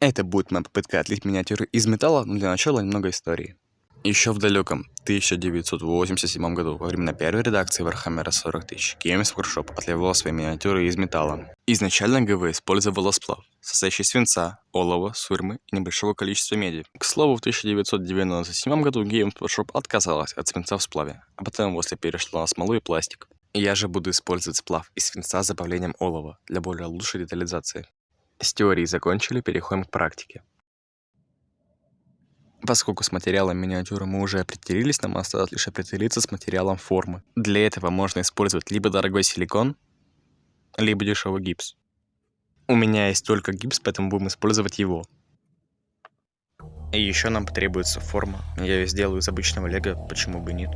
Это будет моя попытка отлить миниатюры из металла, но для начала немного истории. Еще в далеком 1987 году, во времена первой редакции Warhammer 40 000, Games Workshop отливала свои миниатюры из металла. Изначально ГВ использовала сплав, состоящий из свинца, олова, сурьмы и небольшого количества меди. К слову, в 1997 году Games Workshop отказалась от свинца в сплаве, а потом после перешла на смолу и пластик. Я же буду использовать сплав из свинца с добавлением олова для более лучшей детализации. С теорией закончили, переходим к практике. Поскольку с материалом миниатюры мы уже определились, нам осталось лишь определиться с материалом формы. Для этого можно использовать либо дорогой силикон, либо дешевый гипс. У меня есть только гипс, поэтому будем использовать его. И еще нам потребуется форма. Я ее сделаю из обычного лего, почему бы нет.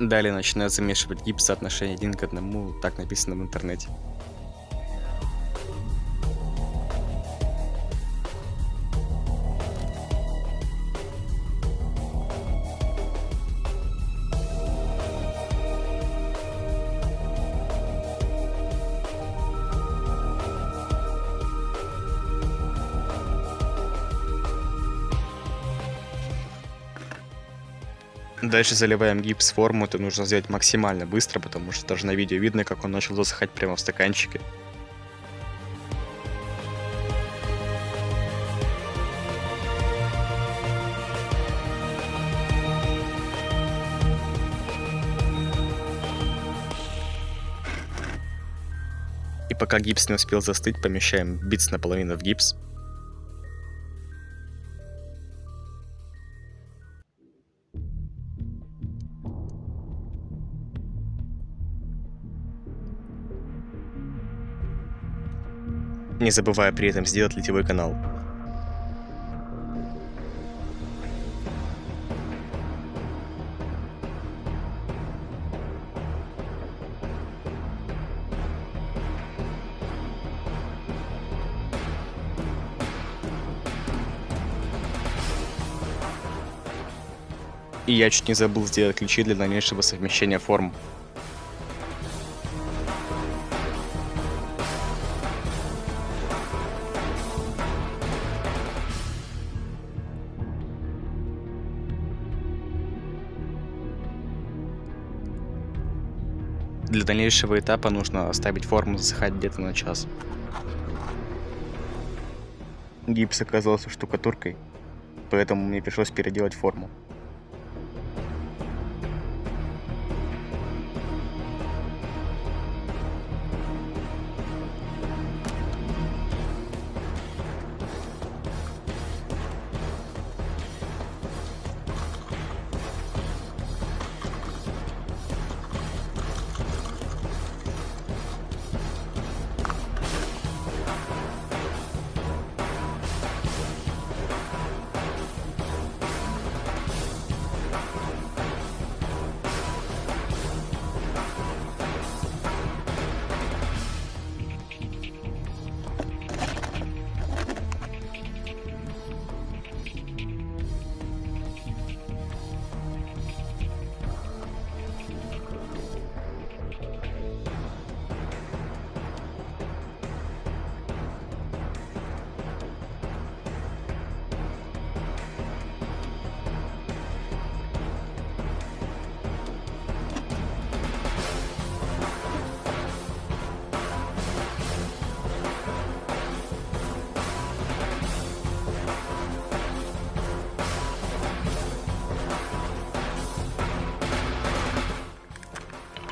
Далее начинаю замешивать гипс в соотношении 1 к 1, так написано в интернете. Дальше заливаем гипс в форму, это нужно сделать максимально быстро, потому что даже на видео видно, как он начал засыхать прямо в стаканчике. И пока гипс не успел застыть, помещаем битс наполовину в гипс. Не забывая при этом сделать литьевой канал. И я чуть не забыл сделать ключи для дальнейшего совмещения форм. Для дальнейшего этапа нужно оставить форму засыхать где-то на час. Гипс оказался штукатуркой, поэтому мне пришлось переделать форму.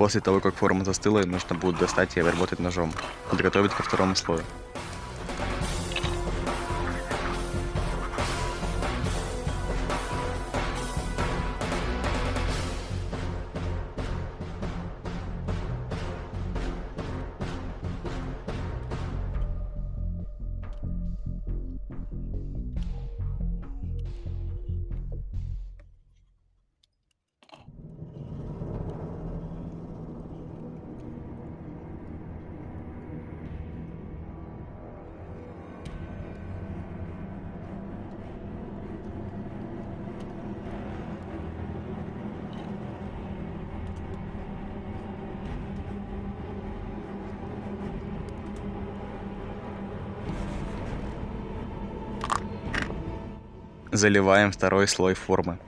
После того, как форма застыла, нужно будет достать и обработать ножом, подготовить ко второму слою. Заливаем второй слой формы.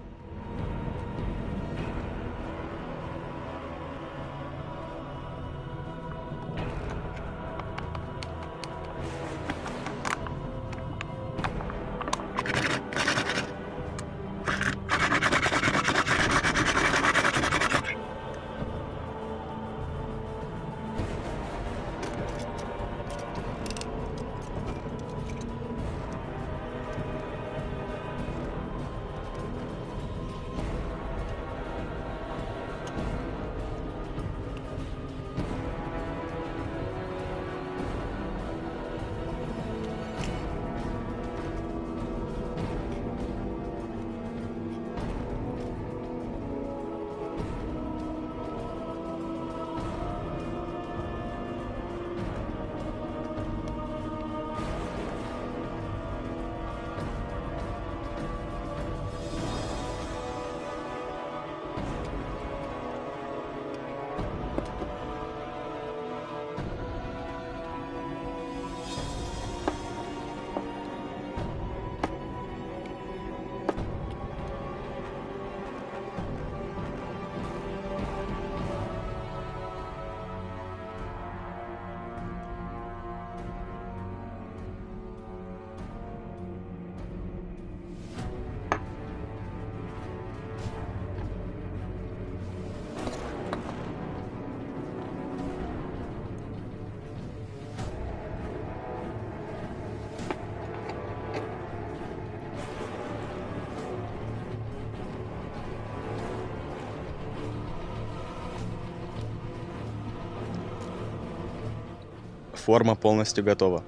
Форма полностью готова.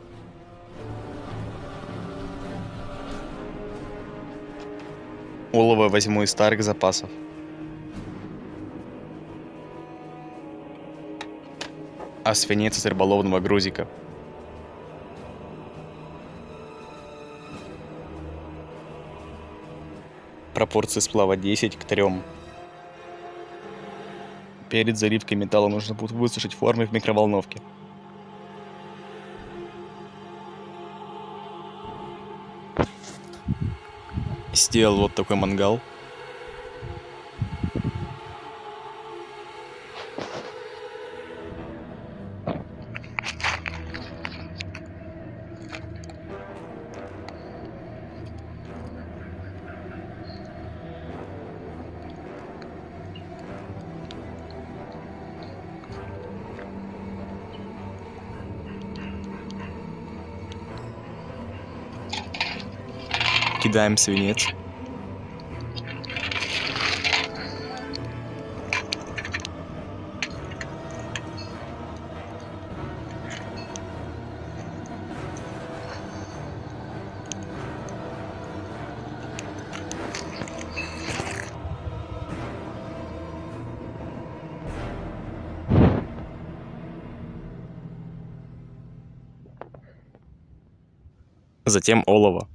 Олово возьму из старых запасов. А свинец из рыболовного грузика. Пропорции сплава 10 к 3. Перед заливкой металла нужно будет высушить формы в микроволновке. Сделал вот такой мангал. Кидаем свинец. Затем олово.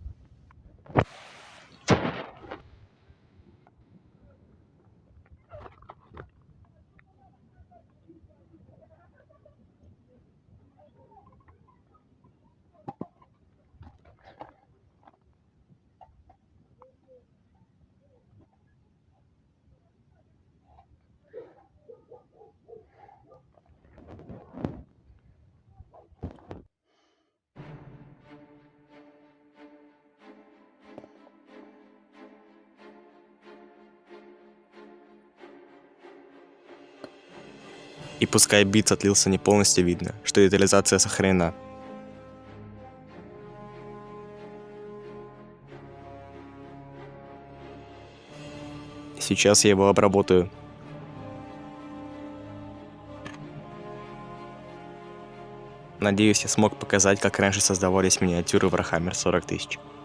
И пускай бит отлился не полностью, видно, что детализация сохранена. Сейчас я его обработаю. Надеюсь, я смог показать, как раньше создавались миниатюры Warhammer 40 000.